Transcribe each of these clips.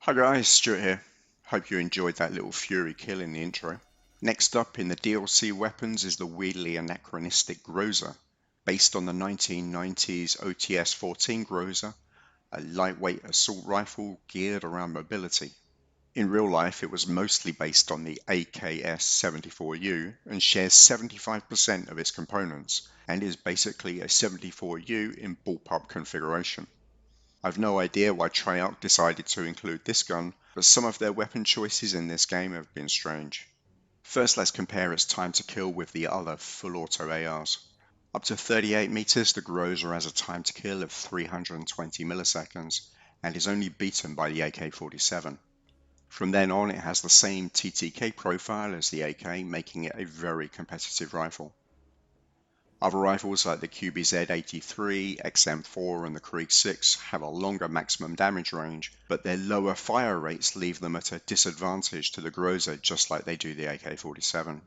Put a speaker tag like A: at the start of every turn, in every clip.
A: Hi guys, Stuart here. Hope you enjoyed that little Fury kill in the intro. Next up in the DLC weapons is the weirdly anachronistic Groza, based on the 1990s OTS-14 Groza, a lightweight assault rifle geared around mobility. In real life, it was mostly based on the AKS-74U and shares 75% of its components, and is basically a 74U in bullpup configuration. I've no idea why Treyarch decided to include this gun, but some of their weapon choices in this game have been strange. First, let's compare its time to kill with the other full auto ARs. Up to 38 meters, the Groza has a time to kill of 320 milliseconds and is only beaten by the AK-47. From then on, it has the same TTK profile as the AK, making it a very competitive rifle. Other rifles like the QBZ-83, XM4 and the Krieg 6 have a longer maximum damage range, but their lower fire rates leave them at a disadvantage to the Groza just like they do the AK-47.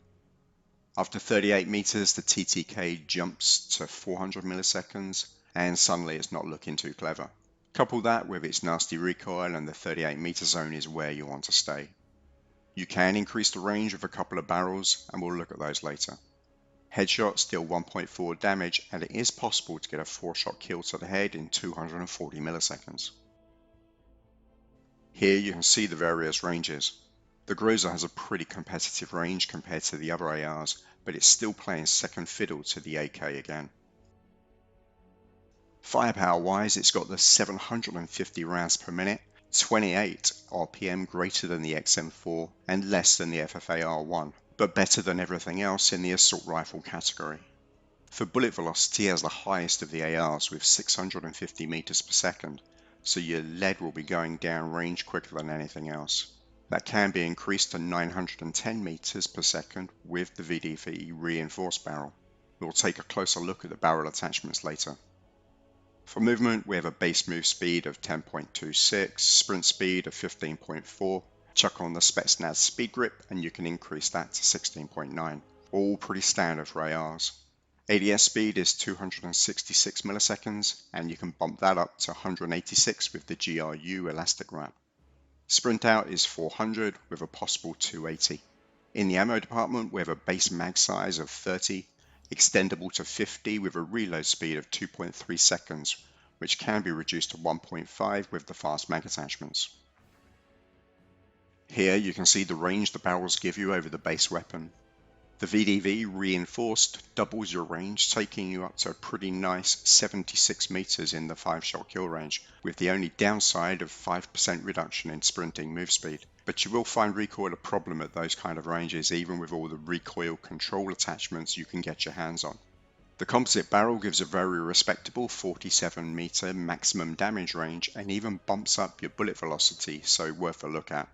A: After 38 meters, the TTK jumps to 400 milliseconds, and suddenly it's not looking too clever. Couple that with its nasty recoil and the 38 meter zone is where you want to stay. You can increase the range with a couple of barrels, and we'll look at those later. Headshots deal 1.4 damage, and it is possible to get a 4-shot kill to the head in 240 milliseconds. Here you can see the various ranges. The Groza has a pretty competitive range compared to the other ARs, but it's still playing second fiddle to the AK again. Firepower wise, it's got the 750 rounds per minute, 28 RPM greater than the XM4, and less than the FFAR1, but better than everything else in the assault rifle category. For bullet velocity, it has the highest of the ARs with 650 meters per second, so your lead will be going down range quicker than anything else. That can be increased to 910 meters per second with the VDV reinforced barrel. We'll take a closer look at the barrel attachments later. For movement, we have a base move speed of 10.26, sprint speed of 15.4, chuck on the Spetsnaz speed grip and you can increase that to 16.9, all pretty standard for ARs. ADS speed is 266 milliseconds and you can bump that up to 186 with the GRU elastic wrap. Sprint out is 400 with a possible 280. In the ammo department, we have a base mag size of 30, extendable to 50 with a reload speed of 2.3 seconds, which can be reduced to 1.5 with the fast mag attachments. Here you can see the range the barrels give you over the base weapon. The VDV reinforced doubles your range, taking you up to a pretty nice 76 meters in the 5-shot kill range, with the only downside of 5% reduction in sprinting move speed. But you will find recoil a problem at those kind of ranges, even with all the recoil control attachments you can get your hands on. The composite barrel gives a very respectable 47 meter maximum damage range and even bumps up your bullet velocity, so worth a look at.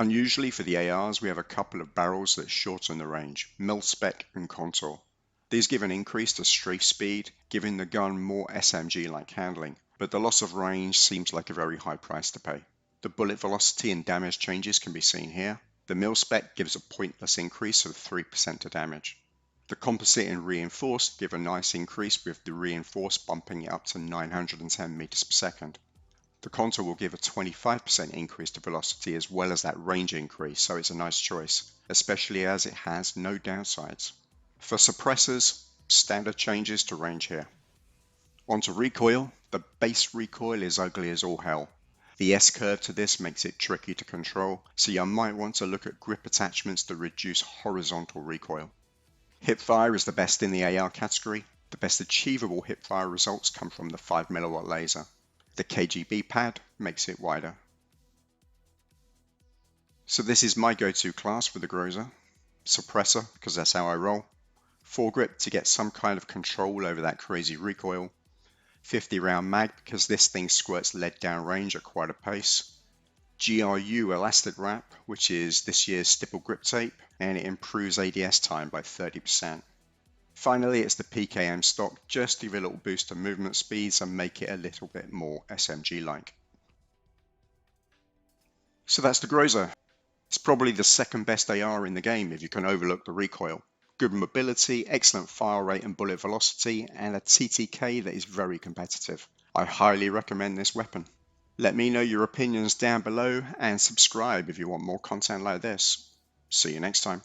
A: Unusually for the ARs, we have a couple of barrels that shorten the range, mil-spec and contour. These give an increase to strafe speed, giving the gun more SMG-like handling, but the loss of range seems like a very high price to pay. The bullet velocity and damage changes can be seen here. The mil-spec gives a pointless increase of 3% to damage. The composite and reinforced give a nice increase with the reinforced bumping it up to 910 meters per second. The contour will give a 25% increase to velocity as well as that range increase, so it's a nice choice, especially as it has no downsides. For suppressors, standard changes to range here. Onto recoil, the base recoil is ugly as all hell. The S-curve to this makes it tricky to control, so you might want to look at grip attachments to reduce horizontal recoil. Hipfire is the best in the AR category. The best achievable hipfire results come from the 5mm laser. The KGB pad makes it wider. So this is my go-to class for the Groza. Suppressor, because that's how I roll. Foregrip to get some kind of control over that crazy recoil. 50 round mag because this thing squirts lead down range at quite a pace. GRU elastic wrap, which is this year's stipple grip tape, and it improves ADS time by 30%. Finally, it's the PKM stock, just to give a little boost to movement speeds and make it a little bit more SMG-like. So that's the Groza. It's probably the second best AR in the game if you can overlook the recoil. Good mobility, excellent fire rate and bullet velocity, and a TTK that is very competitive. I highly recommend this weapon. Let me know your opinions down below and subscribe if you want more content like this. See you next time.